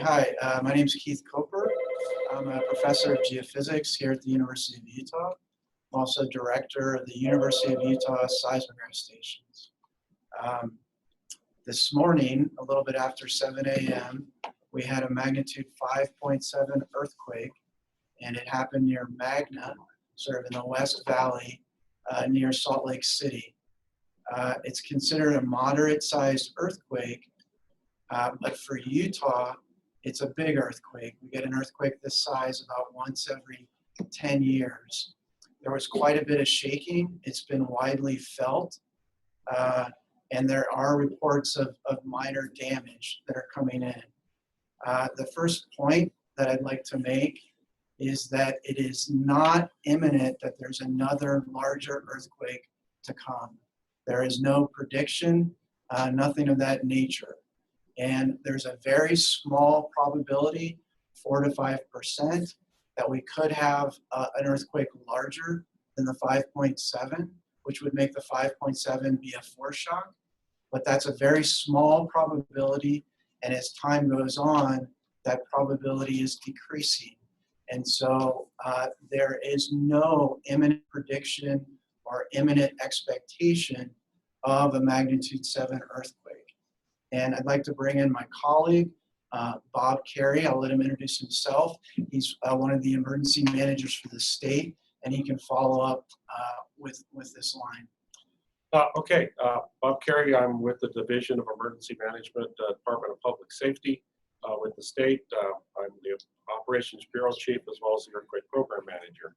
Hi. My name is Keith Koper. I'm a professor of geophysics here at the University of Utah. I'm also director of the University of Utah Seismograph stations. This morning, a little bit after 7 a.m., we had a magnitude 5.7 earthquake, and it happened near Magna, sort of in the West Valley, near Salt Lake City. It's considered a moderate-sized earthquake, but for Utah, it's a big earthquake. We get an earthquake this size about once every 10 years. There was quite a bit of shaking. It's been widely felt, and there are reports of minor damage that are coming in. The first point that I'd like to make is that it is not imminent that there's another larger earthquake to come. There is no prediction, nothing of that nature. And there's a very small probability, 4 to 5%, that we could have an earthquake larger than the 5.7, which would make the 5.7 be a foreshock. But that's a very small probability, and as time goes on, that probability is decreasing. And so there is no imminent prediction or imminent expectation of a magnitude 7 earthquake. And I'd like to bring in my colleague, Bob Carey. I'll let him introduce himself. He's one of the emergency managers for the state, and he can follow up with this line. Bob Carey. I'm with the Division of Emergency Management, Department of Public Safety with the state. I'm the Operations Bureau Chief as well as the Earthquake Program Manager.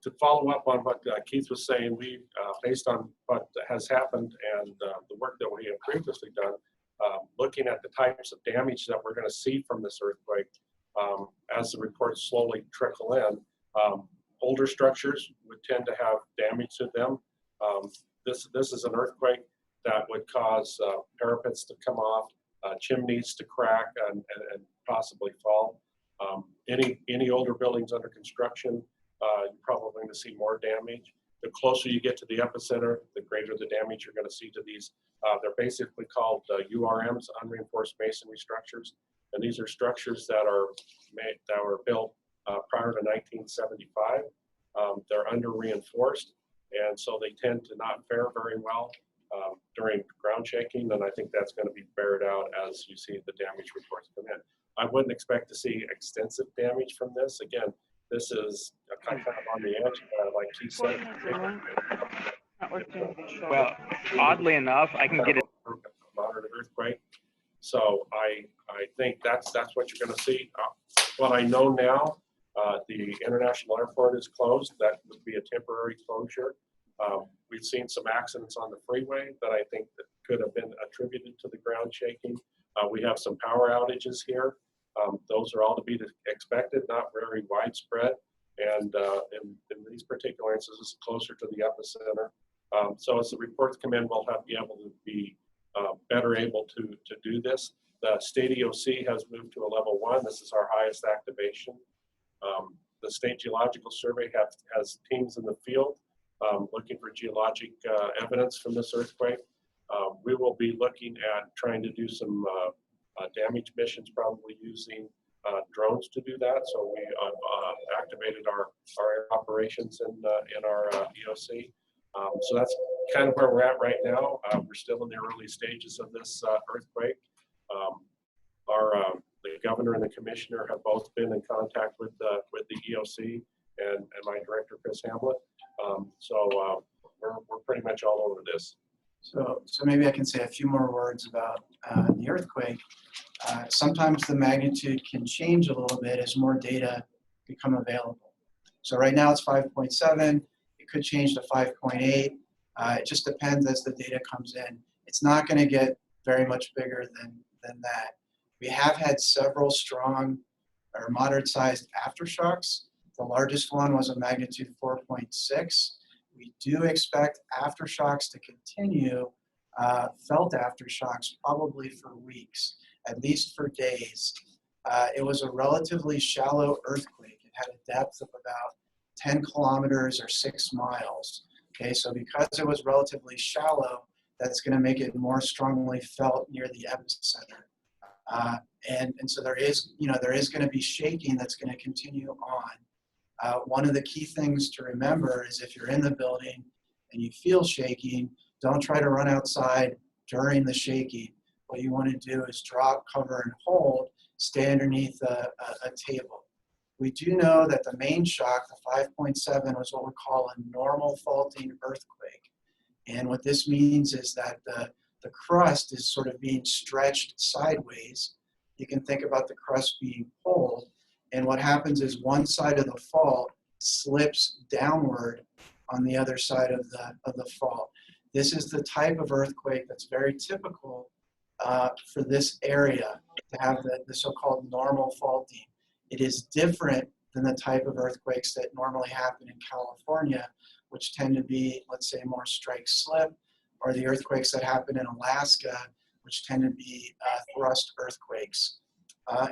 To follow up on what Keith was saying, we, based on what has happened and the work that we have previously done, looking at the types of damage that we're going to see from this earthquake as the reports slowly trickle in, older structures would tend to have damage to them. This is an earthquake that would cause parapets to come off, chimneys to crack and possibly fall. Any older buildings under construction, you're probably going to see more damage. The closer you get to the epicenter, the greater the damage you're going to see to these. They're basically called URMs, unreinforced masonry structures, and these are structures that were built prior to 1975. They're under reinforced, and so they tend to not fare very well during ground shaking, and I think that's going to be bared out as you see the damage reports come in. I wouldn't expect to see extensive damage from this. Again, this is kind of on the edge, like he said. Well, oddly enough, I can get it. Moderate earthquake. So I think that's what you're going to see. What I know now, the international airport is closed. That would be a temporary closure. We've seen some accidents on the freeway that I think that could have been attributed to the ground shaking. We have some power outages here. Those are all to be expected, not very widespread. And in these particular instances, closer to the epicenter. So as the reports come in, we'll be able to be better able to do this. The state EOC has moved to a level 1. This is our highest activation. The state geological survey has teams in the field looking for geologic evidence from this earthquake. We will be looking at trying to do some damage missions, probably using drones to do that. So we activated our operations in our EOC. So that's kind of where we're at right now. We're still in the early stages of this earthquake. The governor and the commissioner have both been in contact with the EOC and my director, Chris Hamlet. So we're pretty much all over this. So maybe I can say a few more words about the earthquake. Sometimes the magnitude can change a little bit as more data become available. So right now it's 5.7. It could change to 5.8. It just depends as the data comes in. It's not going to get very much bigger than that. We have had several strong or moderate-sized aftershocks. The largest one was a magnitude 4.6. We do expect aftershocks to continue, felt aftershocks, probably for weeks, at least for days. It was a relatively shallow earthquake. It had a depth of about 10 kilometers or 6 miles. Okay, so because it was relatively shallow, that's going to make it more strongly felt near the epicenter. And so there is, there is going to be shaking that's going to continue on. One of the key things to remember is if you're in the building and you feel shaking, don't try to run outside during the shaking. What you want to do is drop, cover, and hold, stay underneath a table. We do know that the main shock, the 5.7, was what we call a normal faulting earthquake. And what this means is that the crust is sort of being stretched sideways. You can think about the crust being pulled. And what happens is one side of the fault slips downward on the other side of the fault. This is the type of earthquake that's very typical for this area to have the so-called normal faulting. It is different than the type of earthquakes that normally happen in California, which tend to be, let's say, more strike slip, or the earthquakes that happen in Alaska, which tend to be thrust earthquakes.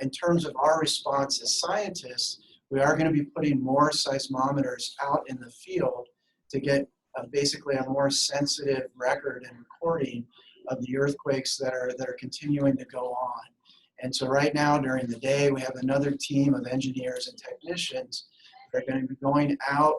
In terms of our response as scientists, we are going to be putting more seismometers out in the field to get basically a more sensitive record and recording of the earthquakes that are continuing to go on. And so right now during the day, we have another team of engineers and technicians that are going to be going out.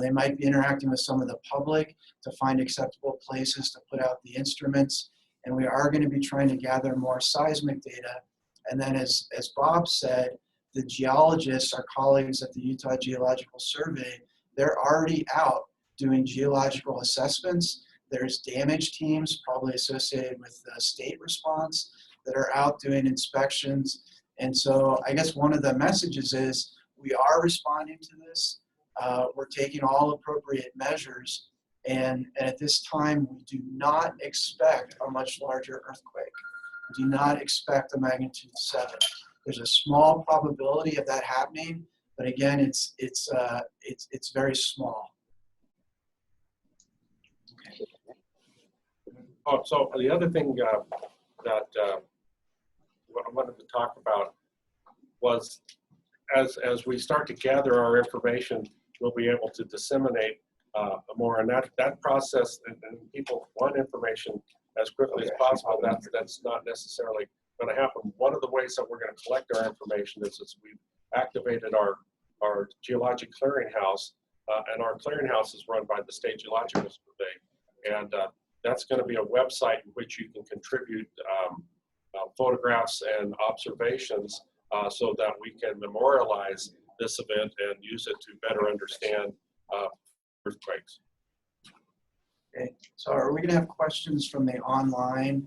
They might be interacting with some of the public to find acceptable places to put out the instruments. And we are going to be trying to gather more seismic data. And then as Bob said, the geologists, our colleagues at the Utah Geological Survey, they're already out doing geological assessments. There's damage teams probably associated with the state response that are out doing inspections. And so I guess one of the messages is we are responding to this. We're taking all appropriate measures. And at this time, we do not expect a much larger earthquake. We do not expect a magnitude 7. There's a small probability of that happening, but again, it's very small. Okay. Oh, so the other thing that I wanted to talk about was as we start to gather our information, we'll be able to disseminate more, and that process, and people want information as quickly as possible. That's not necessarily going to happen. One of the ways that we're going to collect our information is we've activated our geologic clearinghouse, and our clearinghouse is run by the State Geological Survey, and that's going to be a website in which you can contribute photographs and observations so that we can memorialize this event and use it to better understand earthquakes. Okay, so are we going to have questions from the online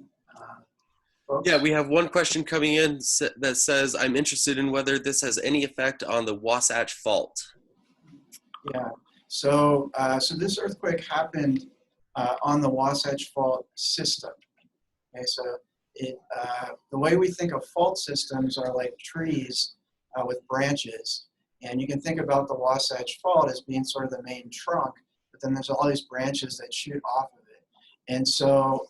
folks? Yeah, we have one question coming in that says, I'm interested in whether this has any effect on the Wasatch Fault. Yeah, so this earthquake happened on the Wasatch Fault system. Okay, so the way we think of fault systems are like trees with branches. And you can think about the Wasatch Fault as being sort of the main trunk, but then there's all these branches that shoot off of it. And so,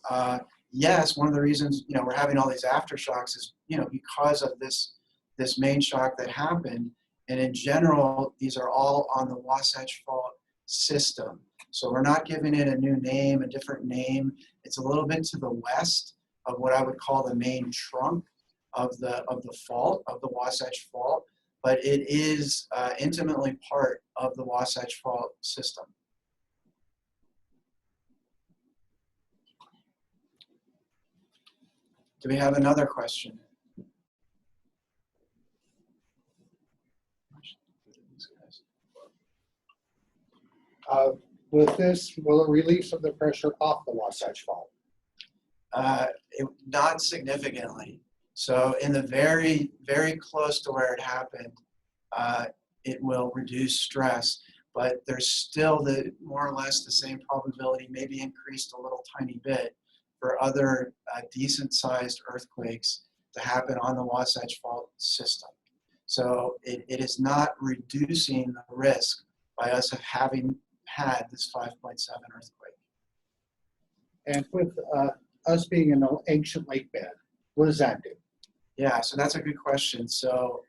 yes, one of the reasons, we're having all these aftershocks is, because of this main shock that happened. And in general, these are all on the Wasatch Fault system. So we're not giving it a new name, a different name. It's a little bit to the west of what I would call the main trunk of the fault, of the Wasatch Fault. But it is intimately part of the Wasatch Fault system. Do we have another question? With this, will it relieve some of the pressure off the Wasatch Fault? Not significantly. So in the very, very close to where it happened, it will reduce stress, but there's still more or less the same probability, maybe increased a little tiny bit, for other decent sized earthquakes to happen on the Wasatch Fault system. So it is not reducing the risk by us of having had this 5.7 earthquake. And with us being in an ancient lake bed, what does that do? Yeah, so that's a good question. So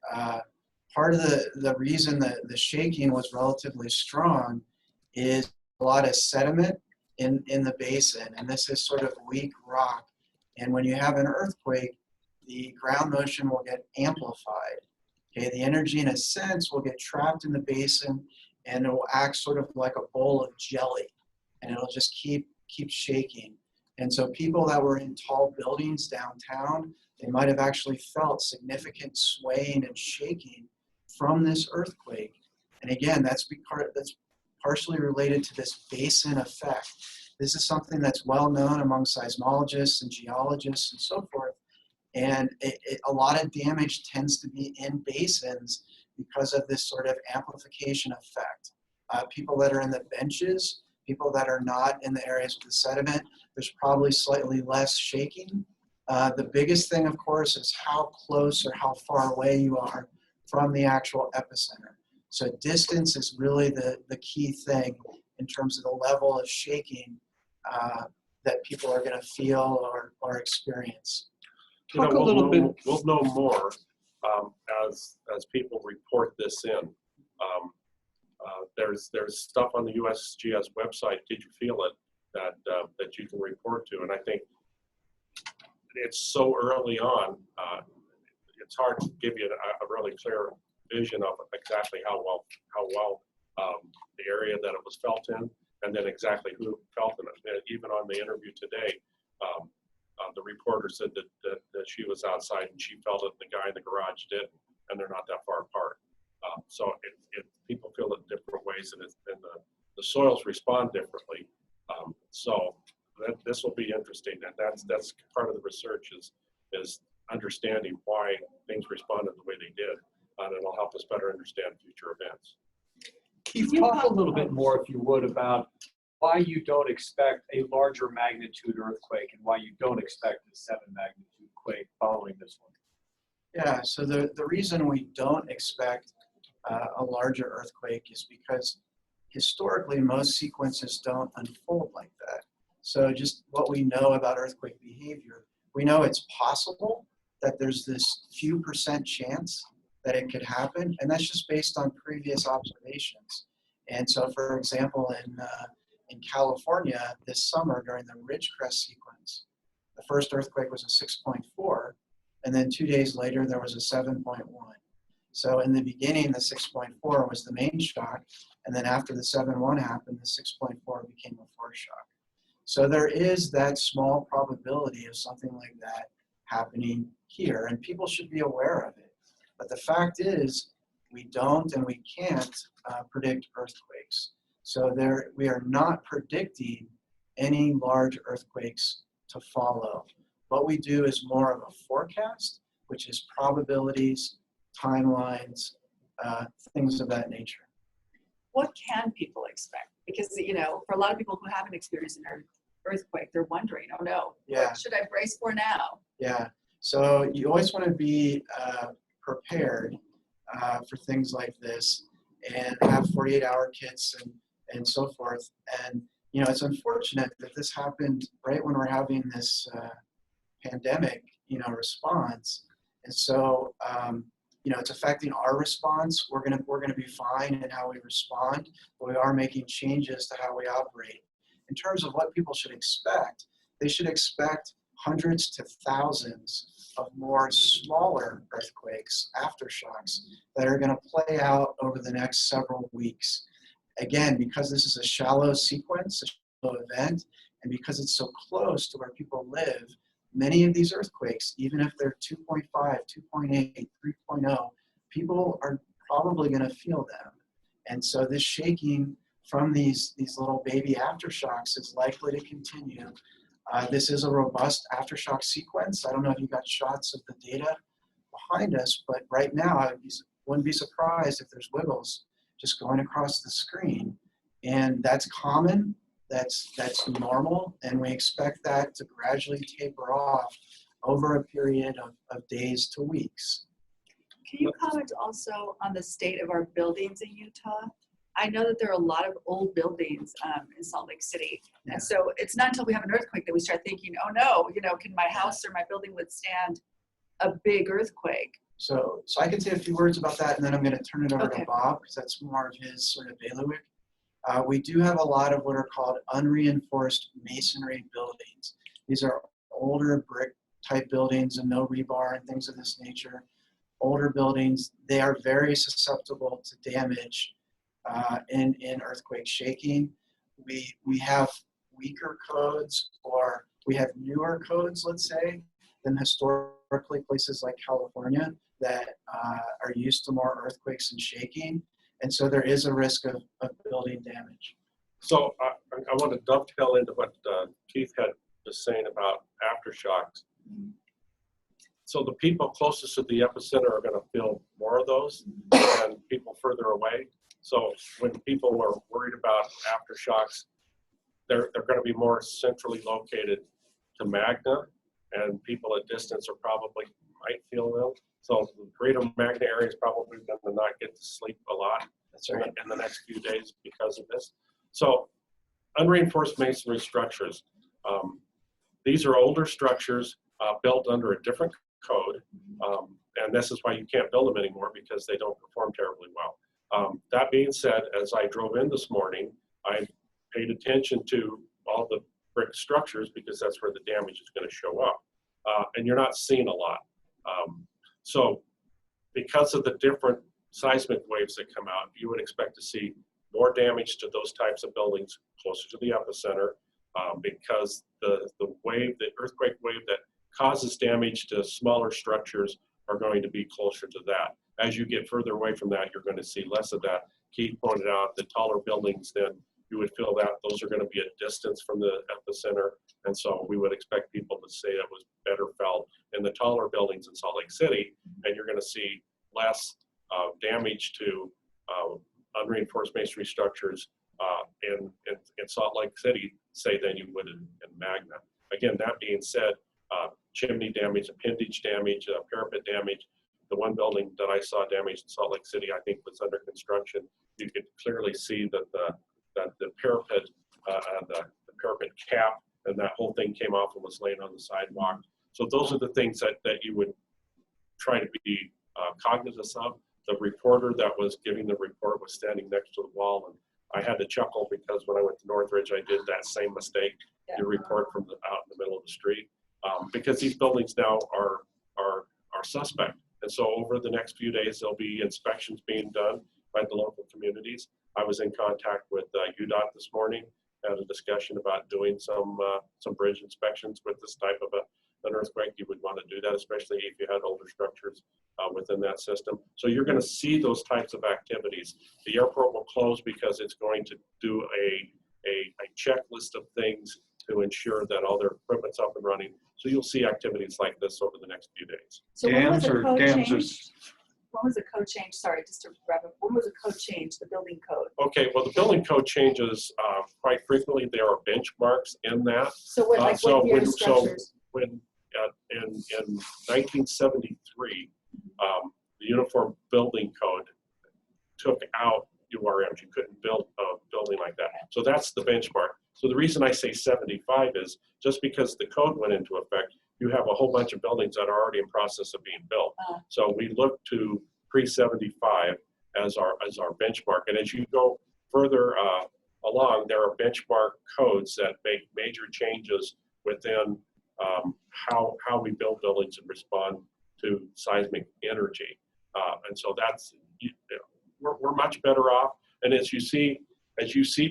part of the reason that the shaking was relatively strong is a lot of sediment in the basin, and this is sort of weak rock. And when you have an earthquake, the ground motion will get amplified. Okay, the energy in a sense will get trapped in the basin and it will act sort of like a bowl of jelly and it'll just keep shaking. And so people that were in tall buildings downtown, they might have actually felt significant swaying and shaking from this earthquake. And again, that's partially related to this basin effect. This is something that's well known among seismologists and geologists and so forth. And a lot of damage tends to be in basins because of this sort of amplification effect. People that are in the benches, people that are not in the areas with the sediment, there's probably slightly less shaking. The biggest thing, of course, is how close or how far away you are from the actual epicenter. So distance is really the key thing in terms of the level of shaking that people are going to feel or experience. Talk a little bit. We'll know more as people report this in. There's stuff on the USGS website. Did you feel it that you can report to? And I think it's so early on. It's hard to give you a really clear vision of exactly how well the area that it was felt in, and then exactly who felt in it. Even on the interview today, the reporter said that she was outside and she felt it, the guy in the garage did, and they're not that far apart. So people feel it different ways, and the soils respond differently. So this will be interesting, and that's part of the research is understanding why things responded the way they did, and it'll help us better understand future events. Keith, talk a little bit more, if you would, about why you don't expect a larger magnitude earthquake and why you don't expect a 7 magnitude quake following this one. Yeah, so the reason we don't expect a larger earthquake is because historically most sequences don't unfold like that. So just what we know about earthquake behavior, we know it's possible that there's this few percent chance that it could happen, and that's just based on previous observations. And so, for example, in California this summer during the Ridgecrest sequence, the first earthquake was a 6.4, and then 2 days later there was a 7.1. So in the beginning, the 6.4 was the main shock, and then after the 7.1 happened, the 6.4 became a foreshock. So there is that small probability of something like that happening here, and people should be aware of it. But the fact is, we don't and we can't predict earthquakes. So we are not predicting any large earthquakes to follow. What we do is more of a forecast, which is probabilities, timelines, things of that nature. What can people expect? Because, for a lot of people who haven't experienced an earthquake, they're wondering, oh no, Yeah. what should I brace for now? Yeah, so you always want to be prepared for things like this and have 48-hour kits and so forth. And, it's unfortunate that this happened right when we're having this pandemic, response. And so, it's affecting our response. We're gonna be fine in how we respond, but we are making changes to how we operate. In terms of what people should expect, they should expect hundreds to thousands of more smaller earthquakes, aftershocks, that are going to play out over the next several weeks. Again, because this is a shallow sequence, a shallow event, and because it's so close to where people live, many of these earthquakes, even if they're 2.5, 2.8, 3.0, people are probably going to feel them. And so this shaking from these little baby aftershocks is likely to continue. This is a robust aftershock sequence. I don't know if you got shots of the data behind us, but right now I wouldn't be surprised if there's wiggles just going across the screen. And that's common, that's normal, and we expect that to gradually taper off over a period of days to weeks. Can you comment also on the state of our buildings in Utah? I know that there are a lot of old buildings in Salt Lake City. Yeah. And so it's not until we have an earthquake that we start thinking, oh no, can my house or my building withstand a big earthquake? So I can say a few words about that, and then I'm going to turn it over Okay. to Bob, because that's more of his sort of bailiwick. We do have a lot of what are called unreinforced masonry buildings. These are older brick type buildings and no rebar and things of this nature. Older buildings, they are very susceptible to damage in earthquake shaking. We have weaker codes, or we have newer codes, let's say, than historically places like California that are used to more earthquakes and shaking. And so there is a risk of building damage. So I want to dovetail into what Keith had was saying about aftershocks. So the people closest to the epicenter are going to feel more of those than people further away. So when people are worried about aftershocks, they're going to be more centrally located to Magna, and people at distance are probably might feel ill. So the greater Magna area is probably going to not get to sleep a lot in the next few days because of this. So unreinforced masonry structures. These are older structures built under a different code, and this is why you can't build them anymore, because they don't perform terribly well. That being said, as I drove in this morning, I paid attention to all the brick structures because that's where the damage is going to show up, and you're not seeing a lot. So because of the different seismic waves that come out, you would expect to see more damage to those types of buildings closer to the epicenter, because the earthquake wave that causes damage to smaller structures are going to be closer to that. As you get further away from that, you're going to see less of that. Keith pointed out the taller buildings, then you would feel that those are going to be a distance from the epicenter. And so we would expect people to say it was better felt in the taller buildings in Salt Lake City, and you're going to see less damage to unreinforced masonry structures in Salt Lake City, say, than you would in Magna. Again, that being said, chimney damage, appendage damage, parapet damage. The one building that I saw damaged in Salt Lake City, I think, was under construction. You could clearly see that the parapet, the parapet cap, and that whole thing came off and was laying on the sidewalk. So those are the things that you would try to be cognizant of. The reporter that was giving the report was standing next to the wall, and I had to chuckle because when I went to Northridge, I did that same mistake. You report from out in the middle of the street, because these buildings now are suspect. And so over the next few days, there'll be inspections being done by the local communities. I was in contact with UDOT this morning, had a discussion about doing some bridge inspections with this type of an earthquake. You would want to do that, especially if you had older structures within that system. So you're going to see those types of activities. The airport will close because it's going to do a checklist of things to ensure that all their equipment's up and running. So you'll see activities like this over the next few days. So when was the code dams changed? When was the code change? Sorry, just to wrap up. When was the code change, the building code? Okay, well, the building code changes quite frequently. There are benchmarks in that. So what, like what year structures? When in 1973, the Uniform Building Code took out URMs. You couldn't build a building like that. So that's the benchmark. So the reason I say 75 is just because the code went into effect, you have a whole bunch of buildings that are already in process of being built. So we look to pre-75 as our benchmark. And as you go further along, there are benchmark codes that make major changes within how we build buildings and respond to seismic energy. And so that's, we're much better off. And as you see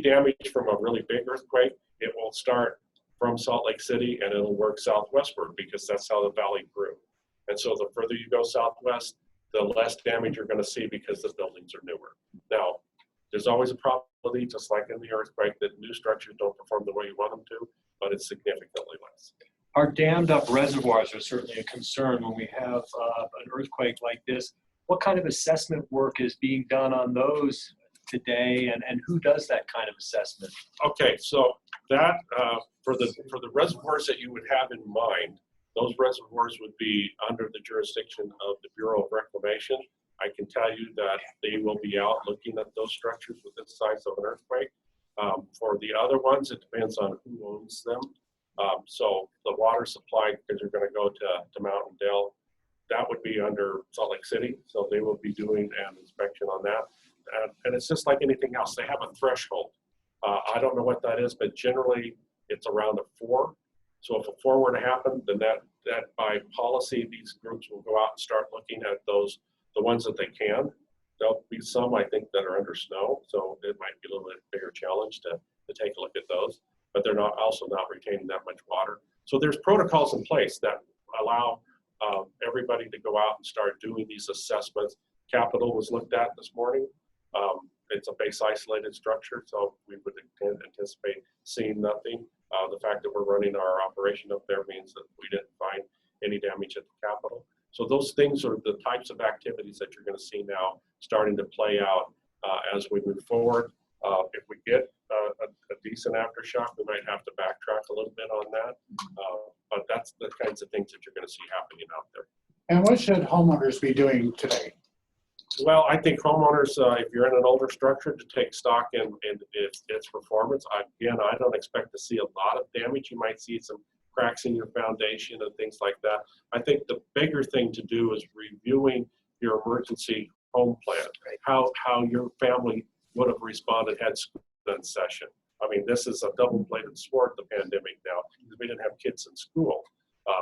damage from a really big earthquake, it will start from Salt Lake City and it'll work southwestward because that's how the valley grew. And so the further you go southwest, the less damage you're going to see because the buildings are newer. Now, there's always a probability, just like in the earthquake, that new structures don't perform the way you want them to, but it's significantly less. Our dammed up reservoirs are certainly a concern when we have an earthquake like this. What kind of assessment work is being done on those today, and who does that kind of assessment? Okay, so that for the reservoirs that you would have in mind, those reservoirs would be under the jurisdiction of the Bureau of Reclamation. I can tell you that they will be out looking at those structures within the size of an earthquake. For the other ones, it depends on who owns them. So the water supply, because you're going to go to Mountain Dale, that would be under Salt Lake City. So they will be doing an inspection on that. And it's just like anything else. They have a threshold. I don't know what that is, but generally it's around a 4. So if a 4 were to happen, then that by policy, these groups will go out and start looking at those, the ones that they can. There'll be some, I think, that are under snow, so it might be a little bit bigger challenge to take a look at those, but they're not also not retaining that much water. So there's protocols in place that allow everybody to go out and start doing these assessments. Capital was looked at this morning. It's a base isolated structure, so we would anticipate seeing nothing. The fact that we're running our operation up there means that we didn't find any damage at the Capitol. So those things are the types of activities that you're going to see now starting to play out as we move forward. If we get a decent aftershock, we might have to backtrack a little bit on that. But that's the kinds of things that you're going to see happening out there. And what should homeowners be doing today? Well, I think homeowners, if you're in an older structure, to take stock in its performance. Again, I don't expect to see a lot of damage. You might see some cracks in your foundation and things like that. I think the bigger thing to do is reviewing your emergency home plan, how your family would have responded had school been in session. I mean, this is a double-bladed sword, the pandemic now, because we didn't have kids in school.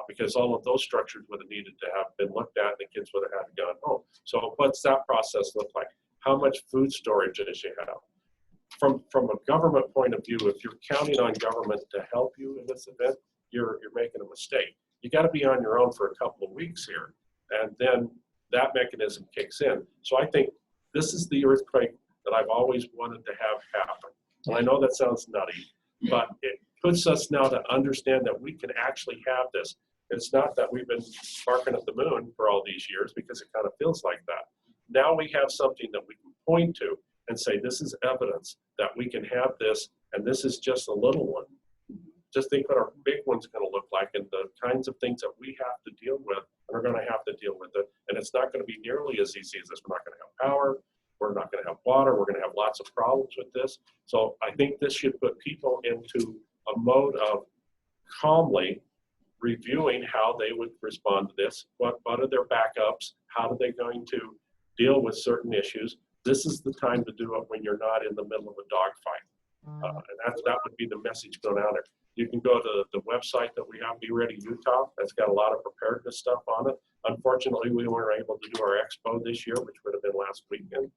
Because all of those structures would have needed to have been looked at, and the kids would have had to go home. So what's that process look like? How much food storage does you have? From a government point of view, if you're counting on government to help you in this event, you're making a mistake. You got to be on your own for a couple of weeks here, and then that mechanism kicks in. So I think this is the earthquake that I've always wanted to have happen. And I know that sounds nutty, but it puts us now to understand that we can actually have this. It's not that we've been barking at the moon for all these years, because it kind of feels like that. Now we have something that we can point to and say, this is evidence that we can have this, and this is just a little one. Just think what our big one's going to look like, and the kinds of things that we have to deal with, and are going to have to deal with it. And it's not going to be nearly as easy as this. We're not going to have power. We're not going to have water. We're going to have lots of problems with this. So I think this should put people into a mode of calmly reviewing how they would respond to this. What are their backups? How are they going to deal with certain issues? This is the time to do it when you're not in the middle of a dogfight. And that would be the message going out there. You can go to the website that we have, Be Ready Utah. That's got a lot of preparedness stuff on it. Unfortunately, we weren't able to do our expo this year, which would have been last weekend,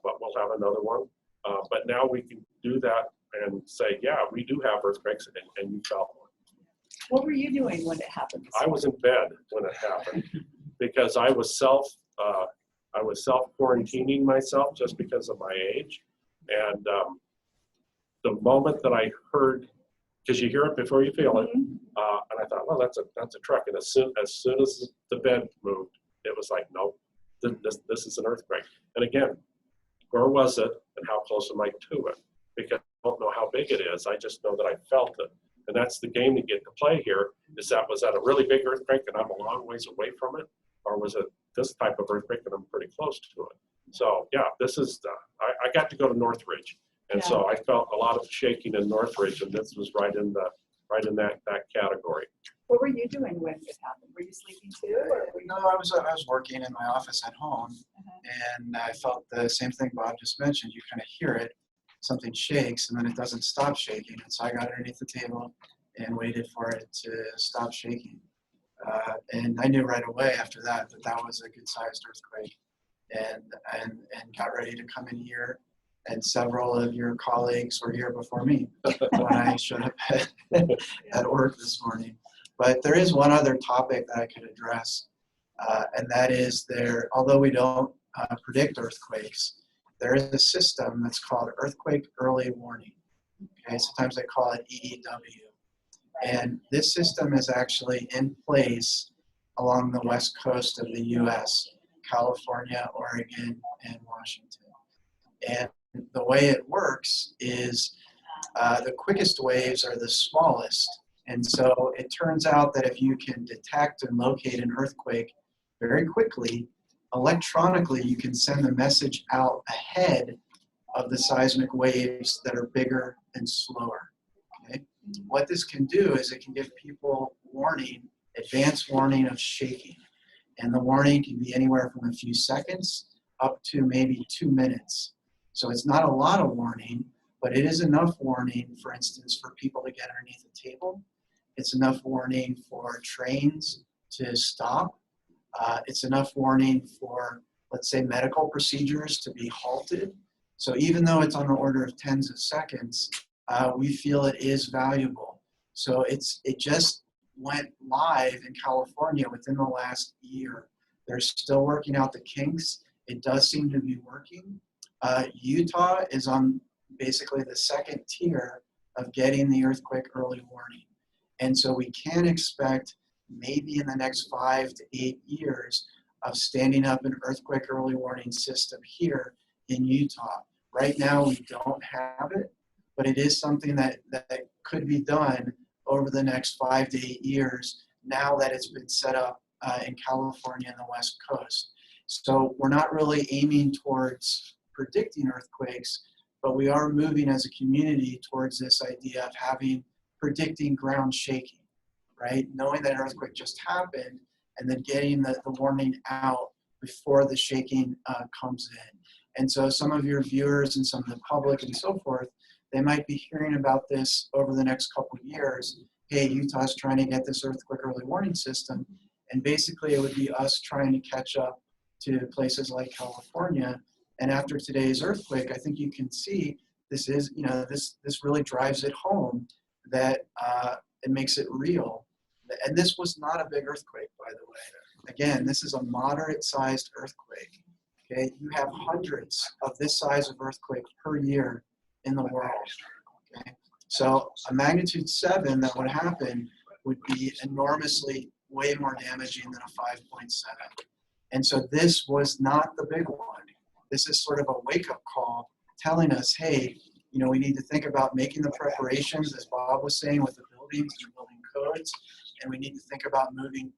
but we'll have another one. But now we can do that and say, yeah, we do have earthquakes, and you felt one. What were you doing when it happened? I was in bed when it happened because I was self quarantining myself just because of my age. And the moment that I heard, because you hear it before you feel it, and I thought, well, that's a truck. And as soon as the bed moved, it was like, no, this is an earthquake. And again, where was it, and how close am I to it? Because I don't know how big it is. I just know that I felt it. And that's the game to get to play here, was that a really big earthquake and I'm a long ways away from it? Or was it this type of earthquake and I'm pretty close to it? So yeah, this is, I got to go to Northridge. And so I felt a lot of shaking in Northridge, and this was right in that category. What were you doing when it happened? Were you sleeping too? Or were you... No, I was working in my office at home, and I felt the same thing Bob just mentioned. You kind of hear it, something shakes, and then it doesn't stop shaking. And so I got underneath the table and waited for it to stop shaking. And I knew right away after that that was a good-sized earthquake, and got ready to come in here. And several of your colleagues were here before me when I showed up at work this morning. But there is one other topic that I could address, and that is although we don't predict earthquakes, there is a system that's called Earthquake Early Warning. Okay, sometimes they call it EEW. And this system is actually in place along the west coast of the US, California, Oregon, and Washington. And the way it works is the quickest waves are the smallest. And so it turns out that if you can detect and locate an earthquake very quickly, electronically you can send the message out ahead of the seismic waves that are bigger and slower. Okay? What this can do is it can give people warning, advance warning of shaking. And the warning can be anywhere from a few seconds up to maybe 2 minutes. So it's not a lot of warning, but it is enough warning, for instance, for people to get underneath the table It's enough warning for trains to stop. It's enough warning for, let's say, medical procedures to be halted. So even though it's on the order of tens of seconds, we feel it is valuable. So it just went live in California within the last year. They're still working out the kinks. It does seem to be working. Utah is on basically the second tier of getting the earthquake early warning. And so we can expect maybe in the next 5 to 8 years of standing up an earthquake early warning system here in Utah. Right now we don't have it, but it is something that could be done over the next 5 to 8 years now that it's been set up in California and the West Coast. So we're not really aiming towards predicting earthquakes, but we are moving as a community towards this idea of predicting ground shaking, right? Knowing that an earthquake just happened and then getting the warning out before the shaking comes in. And so some of your viewers and some of the public and so forth, they might be hearing about this over the next couple of years. Hey, Utah's trying to get this earthquake early warning system. And basically it would be us trying to catch up to places like California. And after today's earthquake, I think you can see this is, this really drives it home that it makes it real. And this was not a big earthquake, by the way. Again, this is a moderate sized earthquake. Okay, you have hundreds of this size of earthquake per year in the world. Okay, so a magnitude 7 that would happen would be enormously way more damaging than a 5.7. And so this was not the big one. This is sort of a wake-up call telling us, hey, we need to think about making the preparations, as Bob was saying, with the buildings and building codes, and we need to think about moving,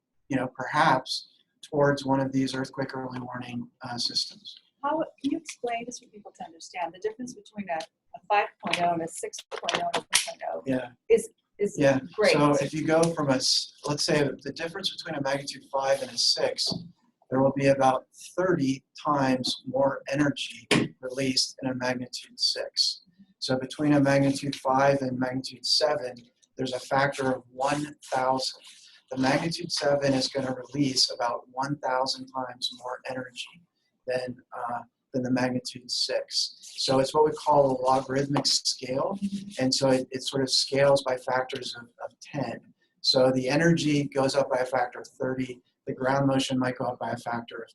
perhaps towards one of these earthquake early warning systems. How can you explain this for people to understand the difference between a 5.0 and a 6.0 and a 4.0? Yeah. Is great. So if you go from let's say the difference between a magnitude 5 and a 6, there will be about 30 times more energy released in a magnitude 6. So between a magnitude 5 and magnitude 7, there's a factor of 1,000. The magnitude 7 is going to release about 1,000 times more energy than the magnitude 6. So it's what we call a logarithmic scale. And so it sort of scales by factors of 10. So the energy goes up by a factor of 30. The ground motion might go up by a factor of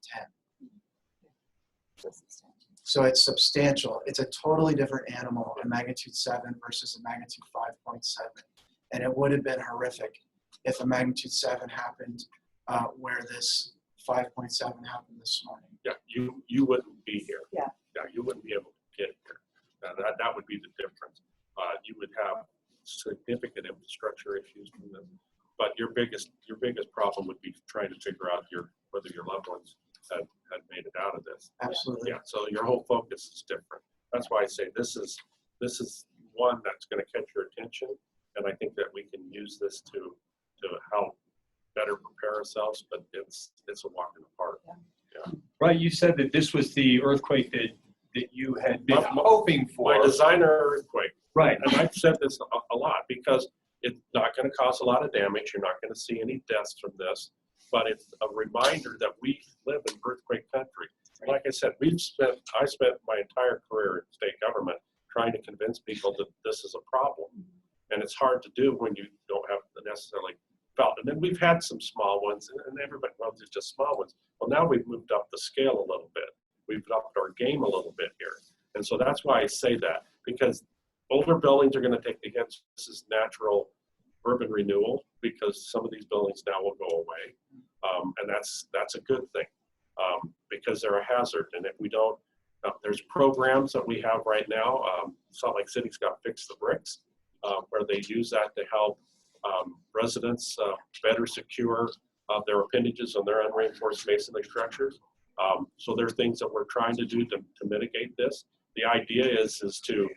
10. So it's substantial. It's a totally different animal, a magnitude 7 versus a magnitude 5.7. And it would have been horrific if a magnitude 7 happened where this 5.7 happened this morning. Yeah, you wouldn't be here. Yeah. Yeah, you wouldn't be able to get here. That would be the difference. You would have significant infrastructure issues from them. But your biggest problem would be trying to figure out whether your loved ones had made it out of this. Absolutely. Yeah. So your whole focus is different. That's why I say this is one that's going to catch your attention, and I think that we can use this to help better prepare ourselves. But it's a walk in the park. Yeah. Right, you said that this was the earthquake that you had been hoping for. My designer earthquake. Right. And I've said this a lot because it's not going to cause a lot of damage. You're not going to see any deaths from this, but it's a reminder that we live in earthquake country. Like I said, I spent my entire career in state government trying to convince people that this is a problem. And it's hard to do when you don't have the necessarily felt. And then we've had some small ones, and everybody knows it's just small ones. Well, now we've moved up the scale a little bit. We've upped our game a little bit here. And so that's why I say that, because older buildings are going to take the hits. This is natural urban renewal, because some of these buildings now will go away. And that's a good thing, because they're a hazard. And if we don't, there's programs that we have right now. Salt Lake City's got Fix the Bricks, where they use that to help residents better secure their appendages on their unreinforced masonry structures. So there are things that we're trying to do to mitigate this. The idea is to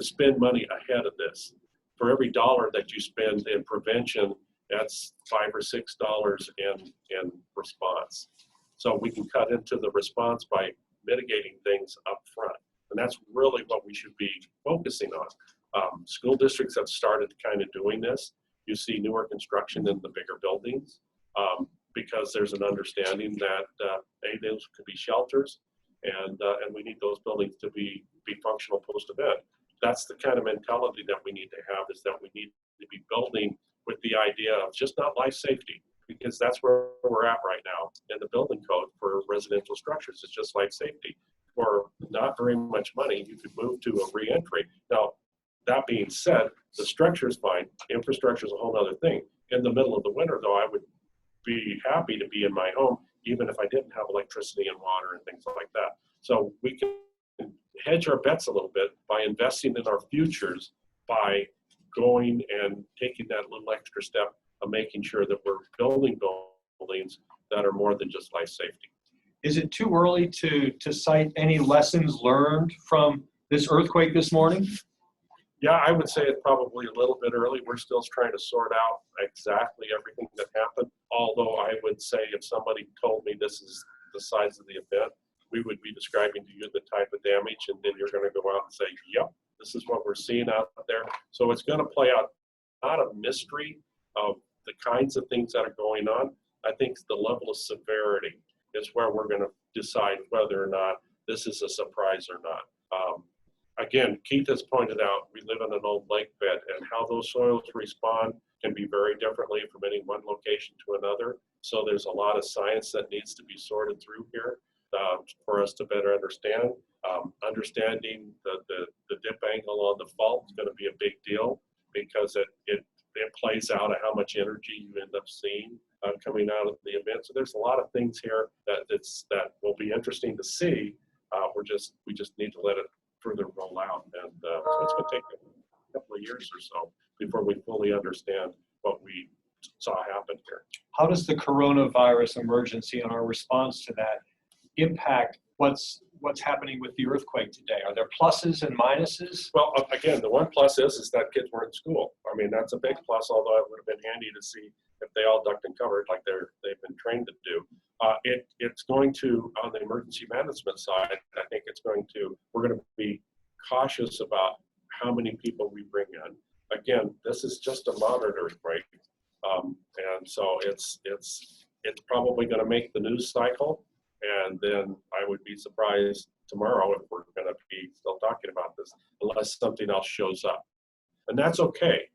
spend money ahead of this. For every dollar that you spend in prevention, that's $5 or $6 in response. So we can cut into the response by mitigating things up front. And that's really what we should be focusing on. School districts have started kind of doing this. you see newer construction in the bigger buildings, because there's an understanding that those could be shelters, and we need those buildings to be functional post-event. That's the kind of mentality that we need to have, is that we need to be building with the idea of just not life safety, because that's where we're at right now in the building code for residential structures. It's just life safety. For not very much money, you could move to a re-entry. Now, that being said, the structure is fine. Infrastructure is a whole other thing. In the middle of the winter, though, I would be happy to be in my home, even if I didn't have electricity and water and things like that. So we can hedge our bets a little bit by investing in our futures, by going and taking that little extra step of making sure that we're building buildings that are more than just life safety. Is it too early to cite any lessons learned from this earthquake this morning? Yeah, I would say it's probably a little bit early. We're still trying to sort out exactly everything that happened. Although I would say if somebody told me this is the size of the event, we would be describing to you the type of damage, and then you're going to go out and say, yep, this is what we're seeing out there. So it's going to play out not a mystery of the kinds of things that are going on. I think the level of severity is where we're going to decide whether or not this is a surprise or not. Again, Keith has pointed out, we live in an old lake bed, and how those soils respond can be very differently from any one location to another. So there's a lot of science that needs to be sorted through here for us to better understand. Understanding the dip angle on the fault is going to be a big deal, because it plays out of how much energy you end up seeing coming out of the event. So there's a lot of things here that will be interesting to see. We just need to let it further roll out, and so it's going to take a couple of years or so before we fully understand what we saw happen here. How does the coronavirus emergency and our response to that impact what's happening with the earthquake today? Are there pluses and minuses? Well, again, the one plus is that kids weren't in school. I mean, that's a big plus, although it would have been handy to see if they all ducked and covered like they've been trained to do. It's going to, on the emergency management side, I think we're going to be cautious about how many people we bring in. Again, this is just a moderate earthquake. And so it's probably going to make the news cycle. And then I would be surprised tomorrow if we're going to be still talking about this, unless something else shows up. And that's okay.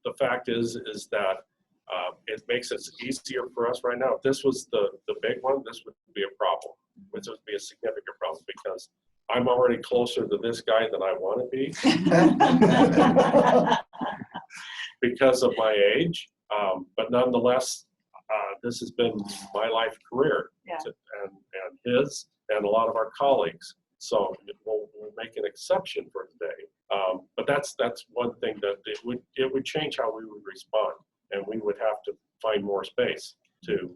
The fact is that it makes it easier for us right now. If this was the big one, this would be a problem. This would be a significant problem, because I'm already closer to this guy than I want to be because of my age. But nonetheless, this has been my life career, Yeah. and his, and a lot of our colleagues. So we'll make an exception for today. But that's one thing that it would change how we would respond, and we would have to find more space to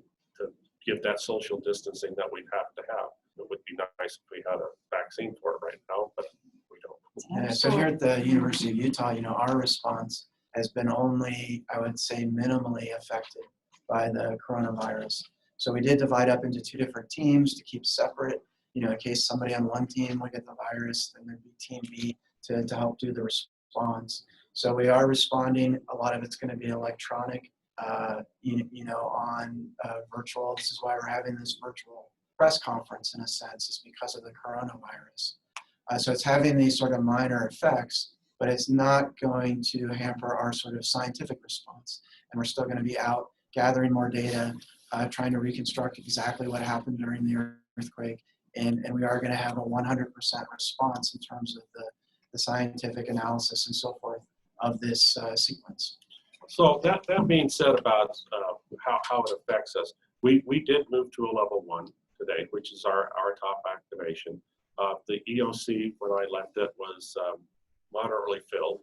give that social distancing that we'd have to have. It would be nice if we had a vaccine for it right now, but we don't. So here at the University of Utah, our response has been only, I would say, minimally affected by the coronavirus. So we did divide up into two different teams to keep separate. In case somebody on one team would get the virus, then there'd be team B to help do the response. So we are responding. A lot of it's going to be electronic, on virtual. This is why we're having this virtual press conference, in a sense, is because of the coronavirus. So it's having these sort of minor effects, but it's not going to hamper our sort of scientific response. And we're still going to be out gathering more data, trying to reconstruct exactly what happened during the earthquake. And we are going to have a 100% response in terms of the scientific analysis and so forth of this sequence. So that being said about how it affects us, we did move to a level 1 today, which is our top activation. The EOC, when I left it, was moderately filled.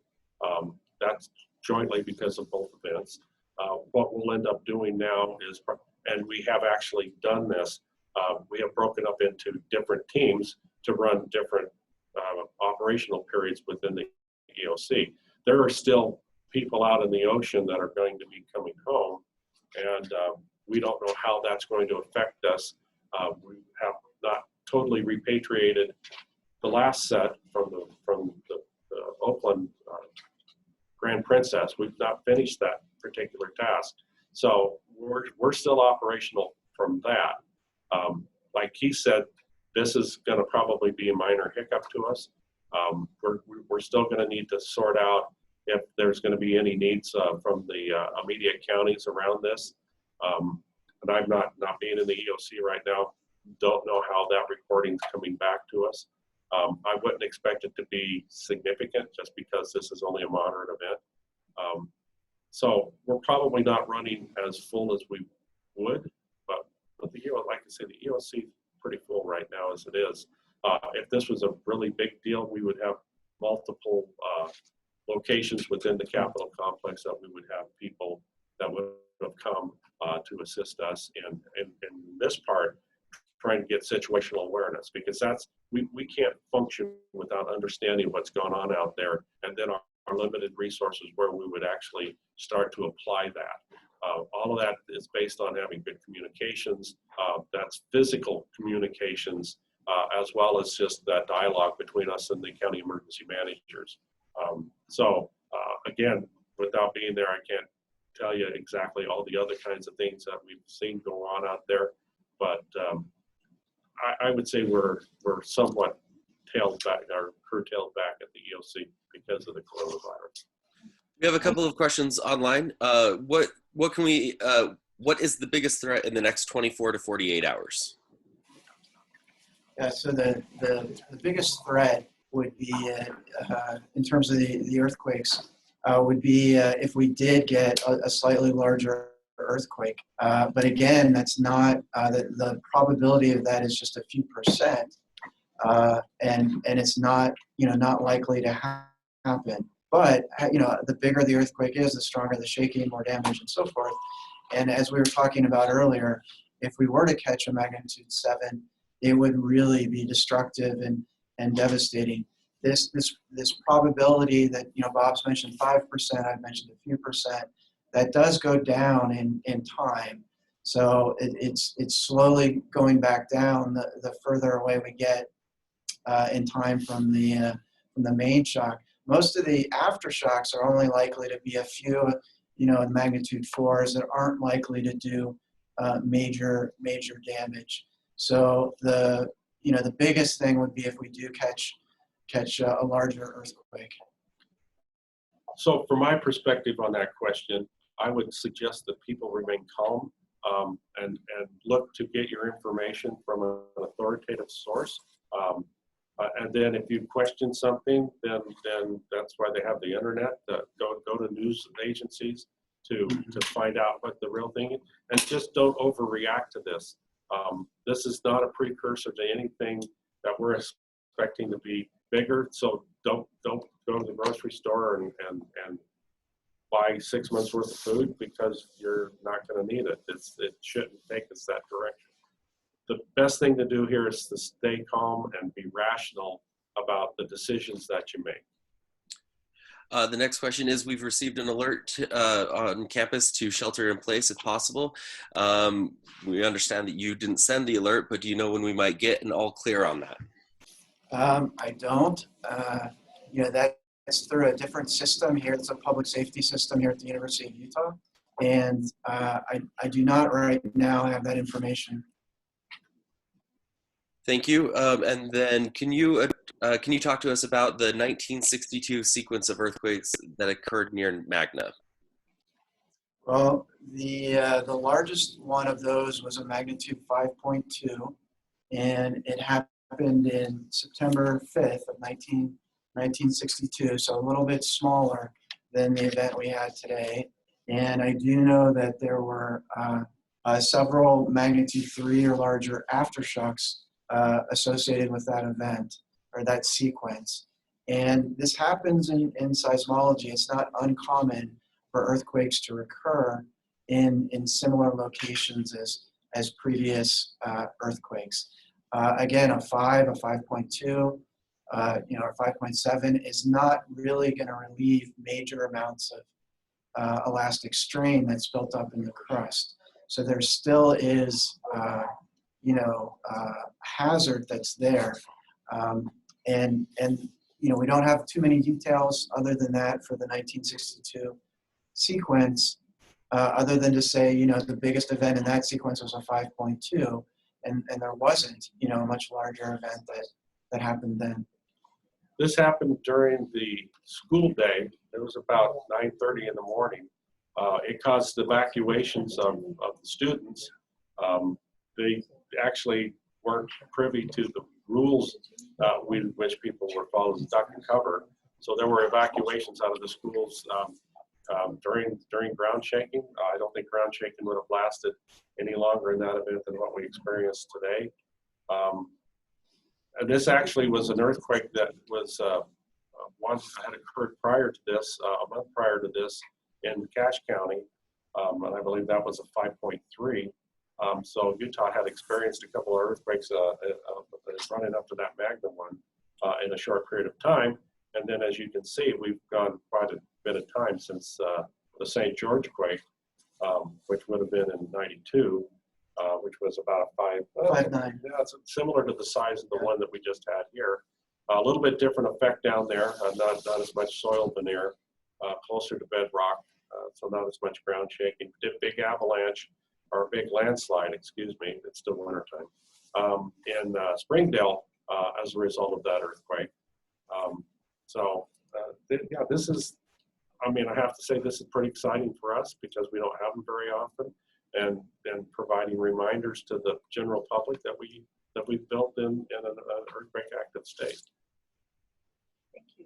That's jointly because of both events. What we'll end up doing now is, and we have actually done this, we have broken up into different teams to run different operational periods within the EOC. There are still people out in the ocean that are going to be coming home, and we don't know how that's going to affect us. We have not totally repatriated the last set from the Oakland Grand Princess. We've not finished that particular task. So we're still operational from that. Like he said, this is going to probably be a minor hiccup to us. We're still going to need to sort out if there's going to be any needs from the immediate counties around this. And I'm not being in the EOC right now, don't know how that reporting's coming back to us. I wouldn't expect it to be significant just because this is only a moderate event. So we're probably not running as full as we would, but the like I say, the EOC is pretty full right now as it is. If this was a really big deal, we would have multiple locations within the Capitol complex that we would have people that would have come to assist us in this part, trying to get situational awareness, because that's we can't function without understanding what's going on out there, and then our limited resources where we would actually start to apply that. All of that is based on having good communications. That's physical communications, as well as just that dialogue between us and the county emergency managers. Again, without being there, I can't tell you exactly all the other kinds of things that we've seen go on out there, but I would say we're somewhat tailed back or curtailed back at the EOC because of the coronavirus. We have a couple of questions online. What can we? What is the biggest threat in the next 24 to 48 hours? Yeah, so the biggest threat would be, in terms of the earthquakes, would be if we did get a slightly larger earthquake. But again, that's not, the probability of that is just a few percent. And it's not, not likely to happen. But, the bigger the earthquake is, the stronger the shaking, more damage, and so forth. And as we were talking about earlier, if we were to catch a magnitude 7, it would really be destructive and devastating. This probability that, Bob's mentioned 5%, I've mentioned a few percent, that does go down in time. So it's slowly going back down the further away we get in time from the main shock. Most of the aftershocks are only likely to be a few, in magnitude 4s that aren't likely to do major damage. So the biggest thing would be if we do catch a larger earthquake. So from my perspective on that question, I would suggest that people remain calm and look to get your information from an authoritative source. And then if you question something, then that's why they have the internet. Go to news agencies to find out what the real thing is. And just don't overreact to this. This is not a precursor to anything that we're expecting to be bigger. So don't go to the grocery store and buy 6 months worth of food, because you're not going to need it. It shouldn't take us that direction. The best thing to do here is to stay calm and be rational about the decisions that you make. The next question is, we've received an alert on campus to shelter in place if possible. We understand that you didn't send the alert, but do you know when we might get an all clear on that? I don't. That's through a different system here. It's a public safety system here at the University of Utah. And I do not right now have that information. Thank you. And then can you talk to us about the 1962 sequence of earthquakes that occurred near Magna? Well, the largest one of those was a magnitude 5.2, and it happened in September 5th of 1962, so a little bit smaller than the event we had today. And I do know that there were several magnitude 3 or larger aftershocks associated with that event or that sequence. And this happens in seismology. It's not uncommon for earthquakes to recur in similar locations as previous earthquakes. Again, a 5, a 5.2, or 5.7 is not really going to relieve major amounts of elastic strain that's built up in the crust. So there still is hazard that's there. And we don't have too many details other than that for the 1962 sequence. other than to say, you know, the biggest event in that sequence was a 5.2, and there wasn't, you know, a much larger event that happened then. This happened during the school day. It was about 9:30 in the morning. It caused evacuations of the students. They actually weren't privy to the rules which people were following, duck and cover. So there were evacuations out of the schools during ground shaking. I don't think ground shaking would have lasted any longer in that event than what we experienced today. And this actually was an earthquake that was one that had occurred prior to this, a month prior to this in Cache County, and I believe that was a 5.3. So Utah had experienced a couple of earthquakes running up to that Magnum one in a short period of time. And then, as you can see, we've gone quite a bit of time since the St. George quake, which would have been in '92, which was about a 5.9. Yeah, it's similar to the size of the one that we just had here. A little bit different effect down there, not as much soil veneer, closer to bedrock, so not as much ground shaking. Did big avalanche, or a big landslide, excuse me, it's still wintertime, in Springdale as a result of that earthquake. Yeah, this is, I mean, I have to say this is pretty exciting for us because we don't have them very often, and providing reminders to the general public that we've built in an earthquake active state. Thank you.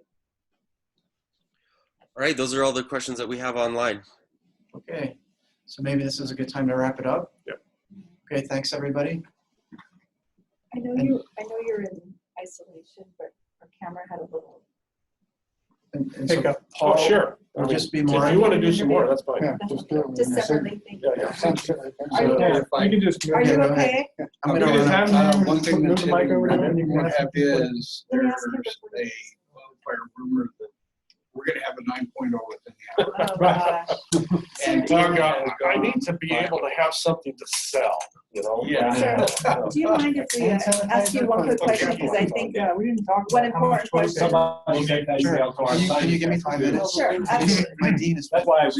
All right, those are all the questions that we have online. Okay, so maybe this is a good time to wrap it up. Yep. Okay, thanks everybody. I know you're in isolation, but our camera had a little. And so Oh, Paul sure. will I mean, just be more. if you want to do some more, that's fine. Yeah, just do it. Just separately, thank you. Yeah. Are you So, Are you Yeah, go okay? I'm gonna run out. One thing that Move the mic over there. you want to have is Let me there's ask him before a you- wildfire rumor that we're going to have a 9.0 within the hour. Oh, gosh. And Sir, I need to be able to have something to sell, you know? Yeah. Sir, do you mind if we ask you one quick question? Because I think we didn't talk one important question. Somebody get that Sure. sale card. Can you give me 5 minutes? Sure, absolutely. My dean is. That's why I